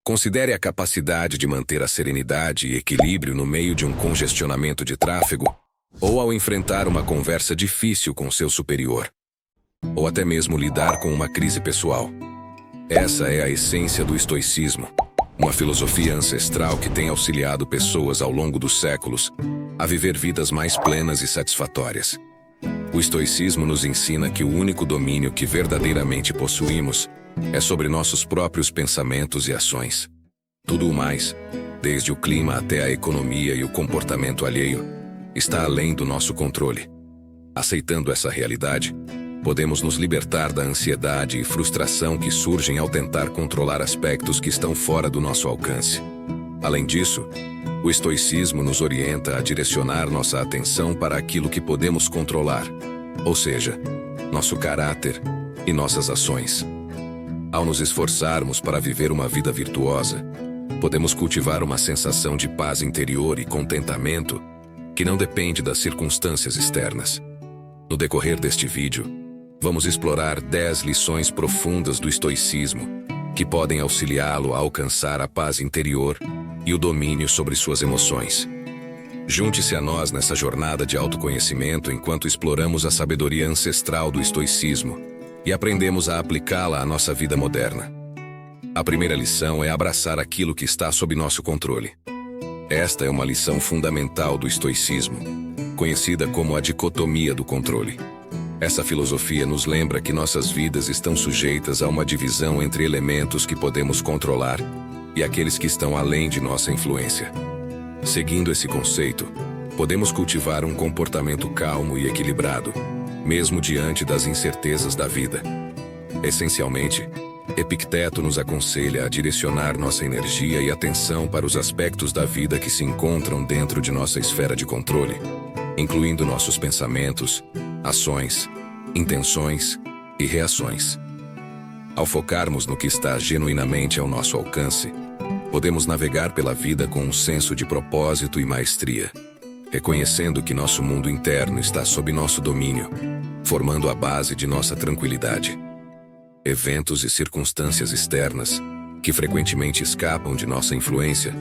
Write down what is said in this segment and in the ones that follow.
Considere a capacidade de manter a serenidade e equilíbrio no meio de um congestionamento de tráfego, ou ao enfrentar uma conversa difícil com seu superior, ou até mesmo lidar com uma crise pessoal. Essa é a essência do estoicismo, uma filosofia ancestral que tem auxiliado pessoas ao longo dos séculos a viver vidas mais plenas e satisfatórias. O estoicismo nos ensina que o único domínio que verdadeiramente possuímos é sobre nossos próprios pensamentos e ações. Tudo o mais, desde o clima até a economia e o comportamento alheio, está além do nosso controle. Aceitando essa realidade, podemos nos libertar da ansiedade e frustração que surgem ao tentar controlar aspectos que estão fora do nosso alcance. Além disso, o estoicismo nos orienta a direcionar nossa atenção para aquilo que podemos controlar, ou seja, nosso caráter e nossas ações. Ao nos esforçarmos para viver uma vida virtuosa, podemos cultivar uma sensação de paz interior e contentamento que não depende das circunstâncias externas. No decorrer deste vídeo, vamos explorar 10 lições profundas do estoicismo que podem auxiliá-lo a alcançar a paz interior e o domínio sobre suas emoções. Junte-se a nós nessa jornada de autoconhecimento enquanto exploramos a sabedoria ancestral do estoicismo e aprendemos a aplicá-la à nossa vida moderna. A primeira lição é abraçar aquilo que está sob nosso controle. Esta é uma lição fundamental do estoicismo, conhecida como a dicotomia do controle. Essa filosofia nos lembra que nossas vidas estão sujeitas a uma divisão entre elementos que podemos controlar e aqueles que estão além de nossa influência. Seguindo esse conceito, podemos cultivar um comportamento calmo e equilibrado, mesmo diante das incertezas da vida. Essencialmente, Epicteto nos aconselha a direcionar nossa energia e atenção para os aspectos da vida que se encontram dentro de nossa esfera de controle, incluindo nossos pensamentos, ações, intenções e reações. Ao focarmos no que está genuinamente ao nosso alcance, podemos navegar pela vida com um senso de propósito e maestria, reconhecendo que nosso mundo interno está sob nosso domínio, formando a base de nossa tranquilidade. Eventos e circunstâncias externas, que frequentemente escapam de nossa influência,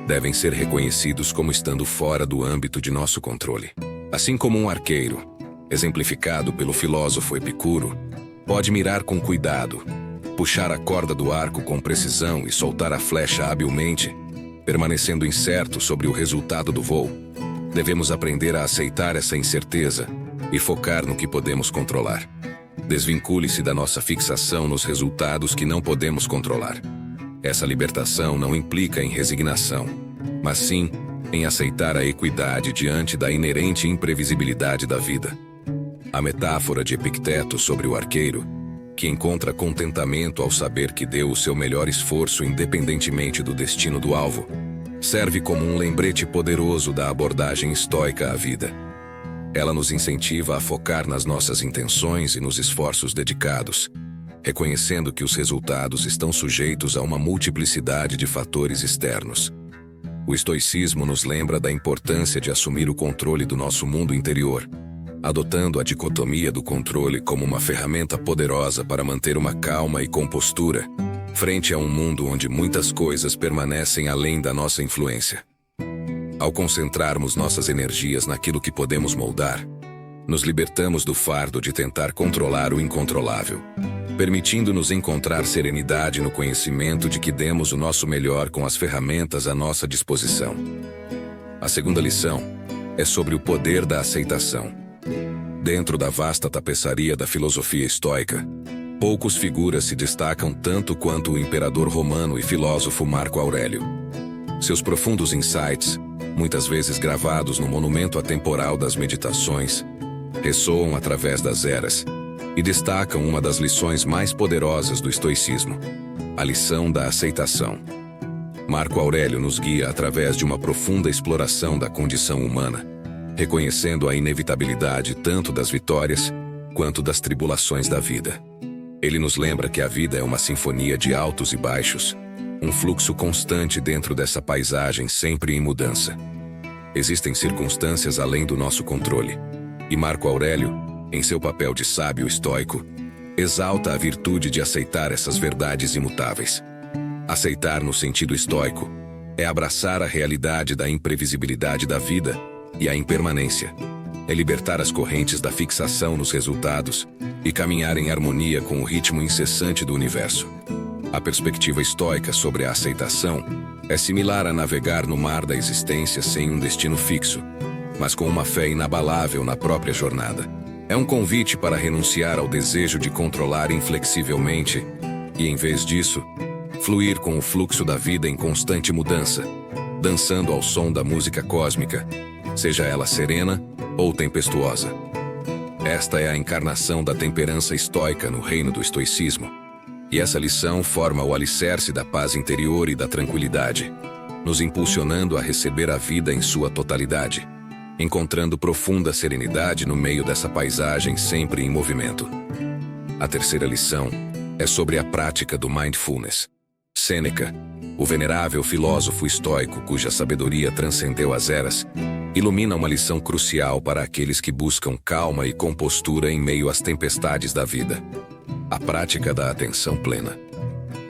devem ser reconhecidos como estando fora do âmbito de nosso controle. Assim como um arqueiro, exemplificado pelo filósofo Epicuro, pode mirar com cuidado, puxar a corda do arco com precisão e soltar a flecha habilmente, permanecendo incerto sobre o resultado do voo, devemos aprender a aceitar essa incerteza e focar no que podemos controlar. Desvincule-se da nossa fixação nos resultados que não podemos controlar. Essa libertação não implica em resignação, mas sim em aceitar a equidade diante da inerente imprevisibilidade da vida. A metáfora de Epicteto sobre o arqueiro, que encontra contentamento ao saber que deu o seu melhor esforço independentemente do destino do alvo, serve como um lembrete poderoso da abordagem estoica à vida. Ela nos incentiva a focar nas nossas intenções e nos esforços dedicados, reconhecendo que os resultados estão sujeitos a uma multiplicidade de fatores externos. O estoicismo nos lembra da importância de assumir o controle do nosso mundo interior, adotando a dicotomia do controle como uma ferramenta poderosa para manter uma calma e compostura, frente a um mundo onde muitas coisas permanecem além da nossa influência. Ao concentrarmos nossas energias naquilo que podemos moldar, nos libertamos do fardo de tentar controlar o incontrolável, permitindo-nos encontrar serenidade no conhecimento de que demos o nosso melhor com as ferramentas à nossa disposição. A segunda lição é sobre o poder da aceitação. Dentro da vasta tapeçaria da filosofia estoica, poucos figuras se destacam tanto quanto o imperador romano e filósofo Marco Aurélio. Seus profundos insights, muitas vezes gravados no monumento atemporal das meditações, ressoam através das eras e destacam uma das lições mais poderosas do estoicismo, a lição da aceitação. Marco Aurélio nos guia através de uma profunda exploração da condição humana, reconhecendo a inevitabilidade tanto das vitórias quanto das tribulações da vida. Ele nos lembra que a vida é uma sinfonia de altos e baixos, um fluxo constante dentro dessa paisagem sempre em mudança. Existem circunstâncias além do nosso controle, e Marco Aurélio, em seu papel de sábio estoico, exalta a virtude de aceitar essas verdades imutáveis. Aceitar no sentido estoico é abraçar a realidade da imprevisibilidade da vida e a impermanência. É libertar as correntes da fixação nos resultados e caminhar em harmonia com o ritmo incessante do universo. A perspectiva estoica sobre a aceitação é similar a navegar no mar da existência sem um destino fixo, mas com uma fé inabalável na própria jornada. É um convite para renunciar ao desejo de controlar inflexivelmente e, em vez disso, fluir com o fluxo da vida em constante mudança, dançando ao som da música cósmica, seja ela serena ou tempestuosa. Esta é a encarnação da temperança estoica no reino do estoicismo. E essa lição forma o alicerce da paz interior e da tranquilidade, nos impulsionando a receber a vida em sua totalidade, encontrando profunda serenidade no meio dessa paisagem sempre em movimento. A terceira lição é sobre a prática do mindfulness. Sêneca, o venerável filósofo estoico cuja sabedoria transcendeu as eras, ilumina uma lição crucial para aqueles que buscam calma e compostura em meio às tempestades da vida. A prática da atenção plena.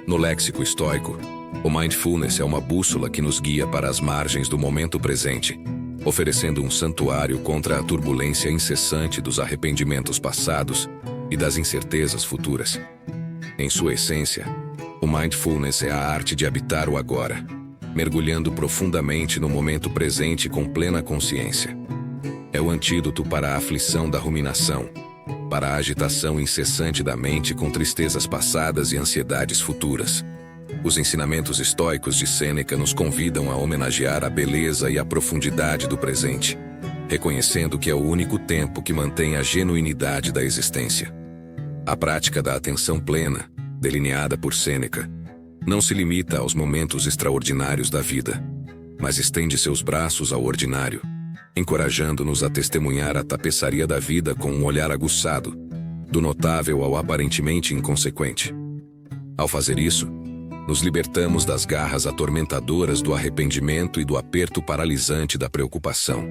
No léxico estoico, o mindfulness é uma bússola que nos guia para as margens do momento presente, oferecendo um santuário contra a turbulência incessante dos arrependimentos passados e das incertezas futuras. Em sua essência, o mindfulness é a arte de habitar o agora, mergulhando profundamente no momento presente com plena consciência. É o antídoto para a aflição da ruminação, para a agitação incessante da mente com tristezas passadas e ansiedades futuras. Os ensinamentos estoicos de Sêneca nos convidam a homenagear a beleza e a profundidade do presente, reconhecendo que é o único tempo que mantém a genuinidade da existência. A prática da atenção plena, delineada por Sêneca, não se limita aos momentos extraordinários da vida, mas estende seus braços ao ordinário, encorajando-nos a testemunhar a tapeçaria da vida com um olhar aguçado, do notável ao aparentemente inconsequente. Ao fazer isso, nos libertamos das garras atormentadoras do arrependimento e do aperto paralisante da preocupação,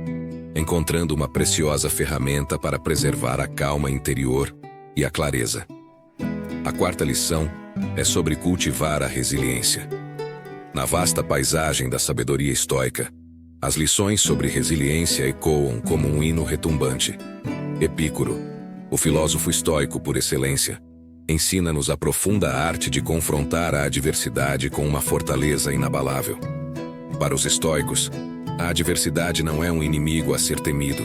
encontrando uma preciosa ferramenta para preservar a calma interior e a clareza. A quarta lição é sobre cultivar a resiliência. Na vasta paisagem da sabedoria estoica, as lições sobre resiliência ecoam como um hino retumbante. Epícoro, o filósofo estoico por excelência, ensina-nos a profunda arte de confrontar a adversidade com uma fortaleza inabalável. Para os estoicos, a adversidade não é um inimigo a ser temido,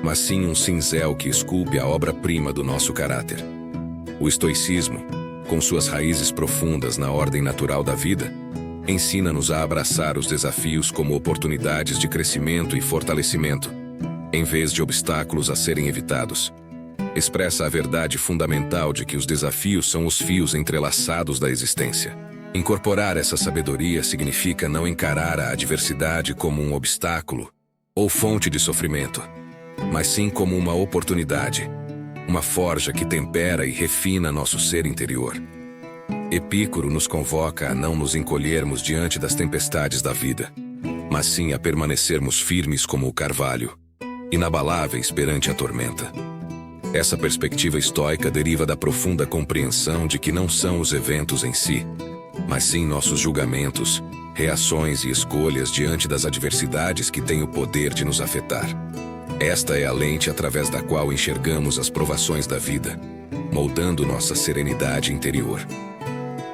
mas sim um cinzel que esculpe a obra-prima do nosso caráter. O estoicismo, com suas raízes profundas na ordem natural da vida, ensina-nos a abraçar os desafios como oportunidades de crescimento e fortalecimento, em vez de obstáculos a serem evitados. Expressa a verdade fundamental de que os desafios são os fios entrelaçados da existência. Incorporar essa sabedoria significa não encarar a adversidade como um obstáculo ou fonte de sofrimento, mas sim como uma oportunidade, uma forja que tempera e refina nosso ser interior. Epícoro nos convoca a não nos encolhermos diante das tempestades da vida, mas sim a permanecermos firmes como o carvalho, inabaláveis perante a tormenta. Essa perspectiva estoica deriva da profunda compreensão de que não são os eventos em si, mas sim nossos julgamentos, reações e escolhas diante das adversidades que têm o poder de nos afetar. Esta é a lente através da qual enxergamos as provações da vida, moldando nossa serenidade interior.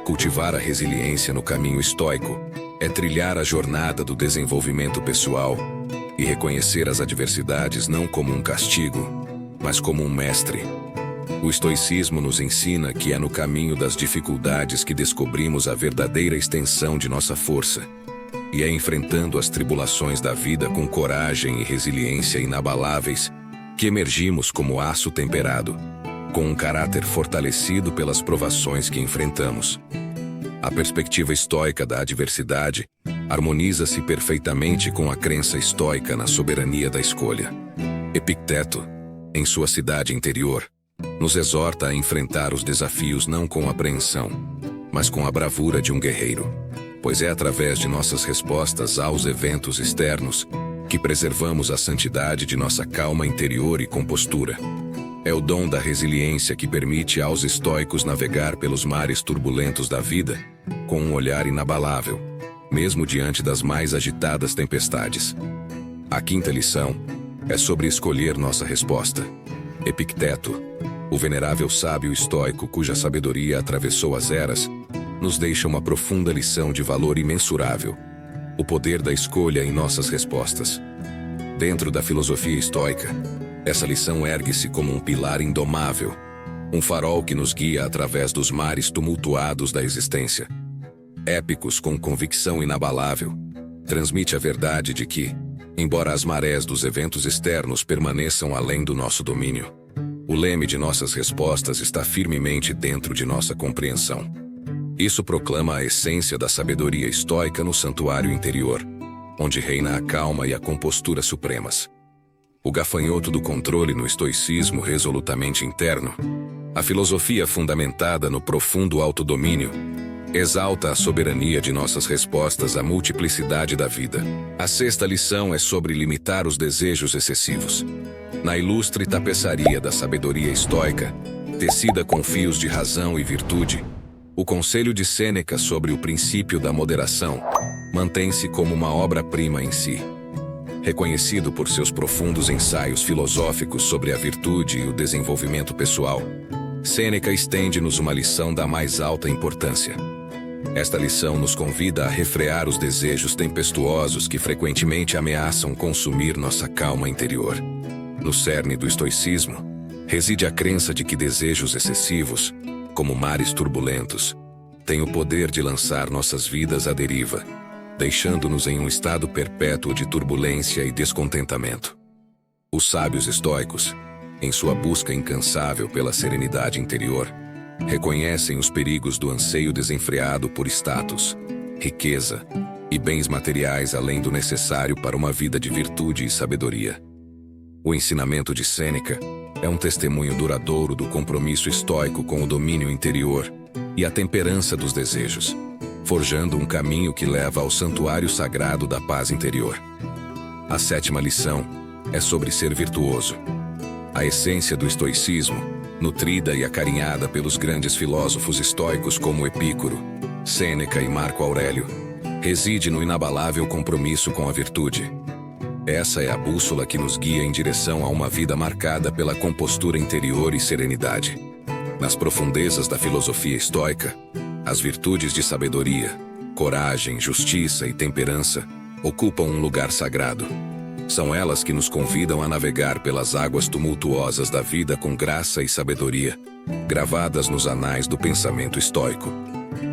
Cultivar a resiliência no caminho estoico é trilhar a jornada do desenvolvimento pessoal e reconhecer as adversidades não como um castigo, mas como um mestre. O estoicismo nos ensina que é no caminho das dificuldades que descobrimos a verdadeira extensão de nossa força, e é enfrentando as tribulações da vida com coragem e resiliência inabaláveis que emergimos como aço temperado, com um caráter fortalecido pelas provações que enfrentamos. A perspectiva estoica da adversidade harmoniza-se perfeitamente com a crença estoica na soberania da escolha. Epicteto, em sua cidade interior, nos exorta a enfrentar os desafios não com apreensão, mas com a bravura de um guerreiro, pois é através de nossas respostas aos eventos externos que preservamos a santidade de nossa calma interior e compostura. É o dom da resiliência que permite aos estoicos navegar pelos mares turbulentos da vida com um olhar inabalável, mesmo diante das mais agitadas tempestades. A quinta lição é sobre escolher nossa resposta. Epicteto, o venerável sábio estoico cuja sabedoria atravessou as eras, nos deixa uma profunda lição de valor imensurável: o poder da escolha em nossas respostas. Dentro da filosofia estoica, essa lição ergue-se como um pilar indomável, um farol que nos guia através dos mares tumultuados da existência. Épicos com convicção inabalável, transmite a verdade de que, embora as marés dos eventos externos permaneçam além do nosso domínio, o leme de nossas respostas está firmemente dentro de nossa compreensão. Isso proclama a essência da sabedoria estoica no santuário interior, onde reina a calma e a compostura supremas. O gafanhoto do controle no estoicismo resolutamente interno, a filosofia fundamentada no profundo autodomínio, exalta a soberania de nossas respostas à multiplicidade da vida. A sexta lição é sobre limitar os desejos excessivos. Na ilustre tapeçaria da sabedoria estoica, tecida com fios de razão e virtude, o conselho de Sêneca sobre o princípio da moderação mantém-se como uma obra-prima em si. Reconhecido por seus profundos ensaios filosóficos sobre a virtude e o desenvolvimento pessoal, Sêneca estende-nos uma lição da mais alta importância. Esta lição nos convida a refrear os desejos tempestuosos que frequentemente ameaçam consumir nossa calma interior. No cerne do estoicismo, reside a crença de que desejos excessivos, como mares turbulentos, têm o poder de lançar nossas vidas à deriva, deixando-nos em um estado perpétuo de turbulência e descontentamento. Os sábios estoicos, em sua busca incansável pela serenidade interior, reconhecem os perigos do anseio desenfreado por status, riqueza e bens materiais além do necessário para uma vida de virtude e sabedoria. O ensinamento de Sêneca é um testemunho duradouro do compromisso estoico com o domínio interior e a temperança dos desejos, forjando um caminho que leva ao santuário sagrado da paz interior. A sétima lição é sobre ser virtuoso. A essência do estoicismo, nutrida e acarinhada pelos grandes filósofos estoicos como Epícoro, Sêneca e Marco Aurélio, reside no inabalável compromisso com a virtude. Essa é a bússola que nos guia em direção a uma vida marcada pela compostura interior e serenidade. Nas profundezas da filosofia estoica, as virtudes de sabedoria, coragem, justiça e temperança ocupam um lugar sagrado. São elas que nos convidam a navegar pelas águas tumultuosas da vida com graça e sabedoria, gravadas nos anais do pensamento estoico.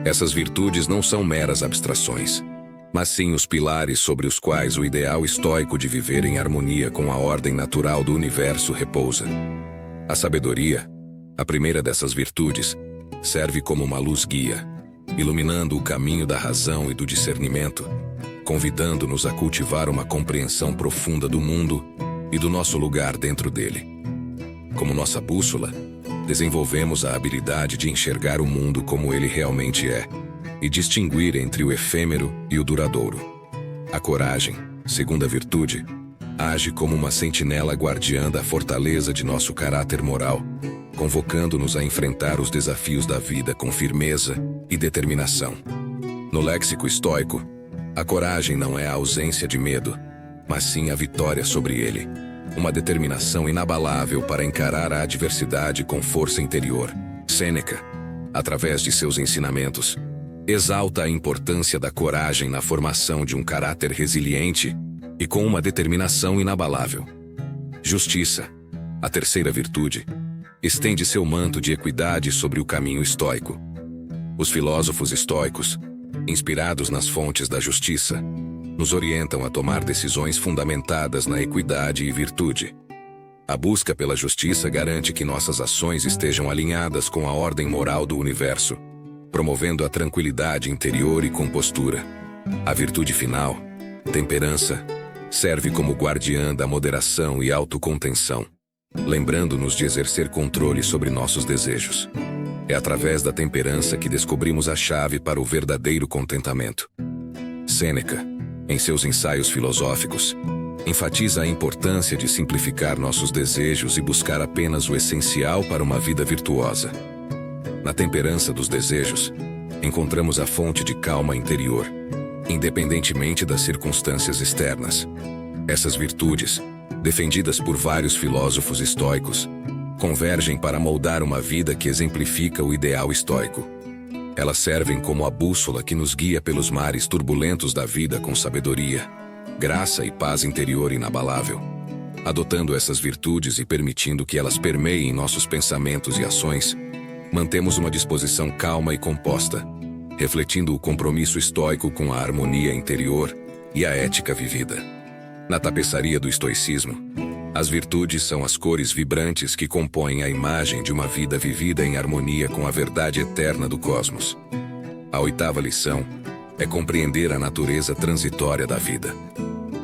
Essas virtudes não são meras abstrações, mas sim os pilares sobre os quais o ideal estoico de viver em harmonia com a ordem natural do universo repousa. A sabedoria, a primeira dessas virtudes, serve como uma luz guia, iluminando o caminho da razão e do discernimento, convidando-nos a cultivar uma compreensão profunda do mundo e do nosso lugar dentro dele. Como nossa bússola, desenvolvemos a habilidade de enxergar o mundo como ele realmente é e distinguir entre o efêmero e o duradouro. A coragem, segunda virtude, age como uma sentinela guardiã da fortaleza de nosso caráter moral, convocando-nos a enfrentar os desafios da vida com firmeza e determinação. No léxico estoico, a coragem não é a ausência de medo, mas sim a vitória sobre ele. Uma determinação inabalável para encarar a adversidade com força interior. Sêneca, através de seus ensinamentos, exalta a importância da coragem na formação de um caráter resiliente e com uma determinação inabalável. Justiça, a terceira virtude, estende seu manto de equidade sobre o caminho estoico. Os filósofos estoicos, inspirados nas fontes da justiça, nos orientam a tomar decisões fundamentadas na equidade e virtude. A busca pela justiça garante que nossas ações estejam alinhadas com a ordem moral do universo, promovendo a tranquilidade interior e compostura. A virtude final, temperança, serve como guardiã da moderação e autocontenção, lembrando-nos de exercer controle sobre nossos desejos. É através da temperança que descobrimos a chave para o verdadeiro contentamento. Sêneca, em seus ensaios filosóficos, Enfatiza a importância de simplificar nossos desejos e buscar apenas o essencial para uma vida virtuosa. Na temperança dos desejos, encontramos a fonte de calma interior, independentemente das circunstâncias externas. Essas virtudes, defendidas por vários filósofos estoicos, convergem para moldar uma vida que exemplifica o ideal estoico. Elas servem como a bússola que nos guia pelos mares turbulentos da vida com sabedoria, graça e paz interior inabalável. Adotando essas virtudes e permitindo que elas permeiem nossos pensamentos e ações, mantemos uma disposição calma e composta, refletindo o compromisso estoico com a harmonia interior e a ética vivida. Na tapeçaria do estoicismo, as virtudes são as cores vibrantes que compõem a imagem de uma vida vivida em harmonia com a verdade eterna do cosmos. A oitava lição é compreender a natureza transitória da vida.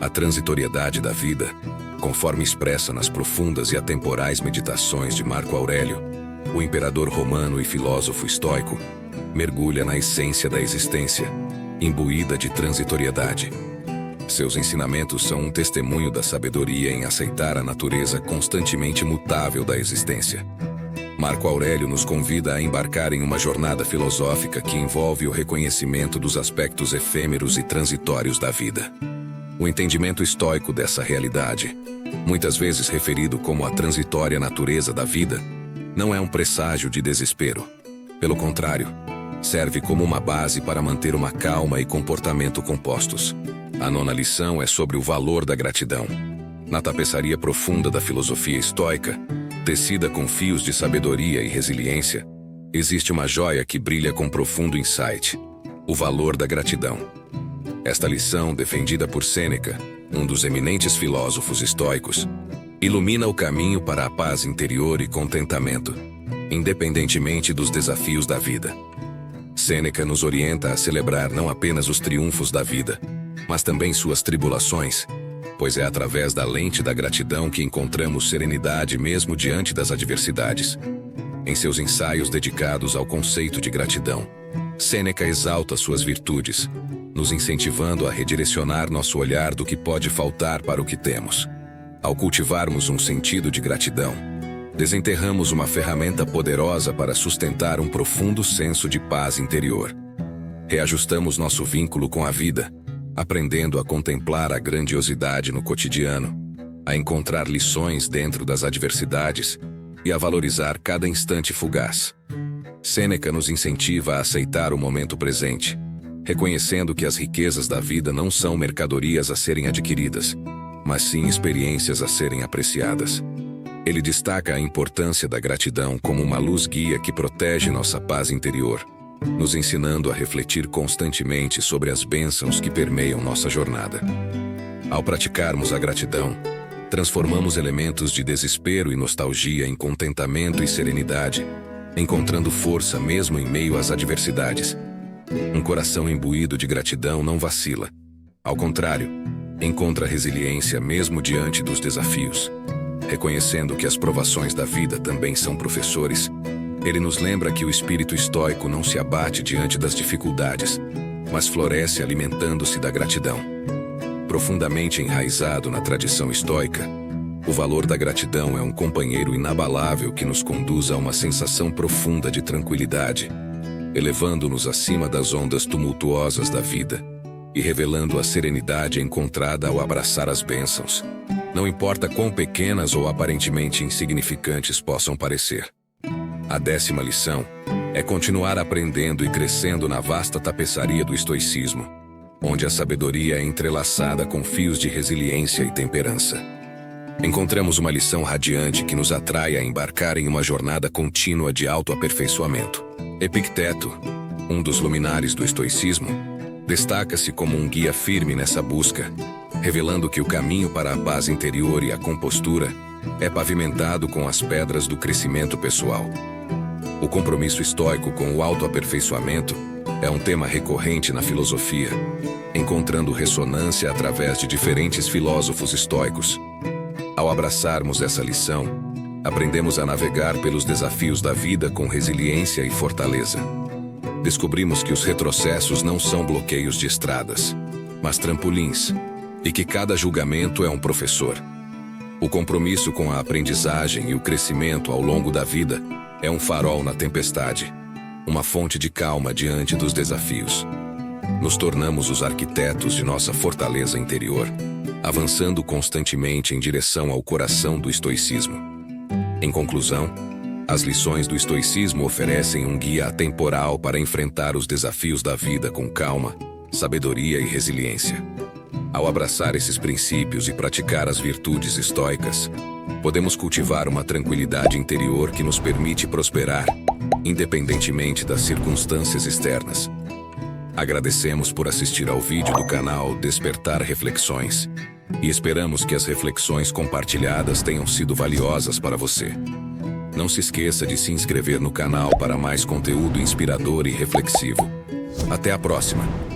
A transitoriedade da vida, conforme expressa nas profundas e atemporais meditações de Marco Aurélio, o imperador romano e filósofo estoico, mergulha na essência da existência, imbuída de transitoriedade. Seus ensinamentos são um testemunho da sabedoria em aceitar a natureza constantemente mutável da existência. Marco Aurélio nos convida a embarcar em uma jornada filosófica que envolve o reconhecimento dos aspectos efêmeros e transitórios da vida. O entendimento estoico dessa realidade, muitas vezes referido como a transitória natureza da vida, não é um presságio de desespero. Pelo contrário, serve como uma base para manter uma calma e comportamento compostos. A nona lição é sobre o valor da gratidão. Na tapeçaria profunda da filosofia estoica, tecida com fios de sabedoria e resiliência, existe uma joia que brilha com profundo insight: o valor da gratidão. Esta lição, defendida por Sêneca, um dos eminentes filósofos estoicos, ilumina o caminho para a paz interior e contentamento, independentemente dos desafios da vida. Sêneca nos orienta a celebrar não apenas os triunfos da vida, mas também suas tribulações, pois é através da lente da gratidão que encontramos serenidade mesmo diante das adversidades. Em seus ensaios dedicados ao conceito de gratidão, Sêneca exalta suas virtudes, nos incentivando a redirecionar nosso olhar do que pode faltar para o que temos. Ao cultivarmos um sentido de gratidão, desenterramos uma ferramenta poderosa para sustentar um profundo senso de paz interior. Reajustamos nosso vínculo com a vida, aprendendo a contemplar a grandiosidade no cotidiano, a encontrar lições dentro das adversidades e a valorizar cada instante fugaz. Sêneca nos incentiva a aceitar o momento presente, reconhecendo que as riquezas da vida não são mercadorias a serem adquiridas, mas sim experiências a serem apreciadas. Ele destaca a importância da gratidão como uma luz guia que protege nossa paz interior, nos ensinando a refletir constantemente sobre as bênçãos que permeiam nossa jornada. Ao praticarmos a gratidão, transformamos elementos de desespero e nostalgia em contentamento e serenidade, encontrando força mesmo em meio às adversidades. Um coração imbuído de gratidão não vacila. Ao contrário, encontra resiliência mesmo diante dos desafios. Reconhecendo que as provações da vida também são professores, ele nos lembra que o espírito estoico não se abate diante das dificuldades, mas floresce alimentando-se da gratidão. Profundamente enraizado na tradição estoica, o valor da gratidão é um companheiro inabalável que nos conduz a uma sensação profunda de tranquilidade, elevando-nos acima das ondas tumultuosas da vida e revelando a serenidade encontrada ao abraçar as bênçãos, não importa quão pequenas ou aparentemente insignificantes possam parecer. A 10ª lição é continuar aprendendo e crescendo na vasta tapeçaria do estoicismo, onde a sabedoria é entrelaçada com fios de resiliência e temperança. Encontramos uma lição radiante que nos atrai a embarcar em uma jornada contínua de autoaperfeiçoamento. Epicteto, um dos luminares do estoicismo, destaca-se como um guia firme nessa busca, revelando que o caminho para a paz interior e a compostura é pavimentado com as pedras do crescimento pessoal. O compromisso estoico com o autoaperfeiçoamento é um tema recorrente na filosofia, encontrando ressonância através de diferentes filósofos estoicos. Ao abraçarmos essa lição, aprendemos a navegar pelos desafios da vida com resiliência e fortaleza. Descobrimos que os retrocessos não são bloqueios de estradas, mas trampolins, e que cada julgamento é um professor. O compromisso com a aprendizagem e o crescimento ao longo da vida é um farol na tempestade, uma fonte de calma diante dos desafios. Nos tornamos os arquitetos de nossa fortaleza interior, avançando constantemente em direção ao coração do estoicismo. Em conclusão, as lições do estoicismo oferecem um guia atemporal para enfrentar os desafios da vida com calma, sabedoria e resiliência. Ao abraçar esses princípios e praticar as virtudes estoicas, podemos cultivar uma tranquilidade interior que nos permite prosperar, independentemente das circunstâncias externas. Agradecemos por assistir ao vídeo do canal Despertar Reflexões e esperamos que as reflexões compartilhadas tenham sido valiosas para você. Não se esqueça de se inscrever no canal para mais conteúdo inspirador e reflexivo. Até a próxima!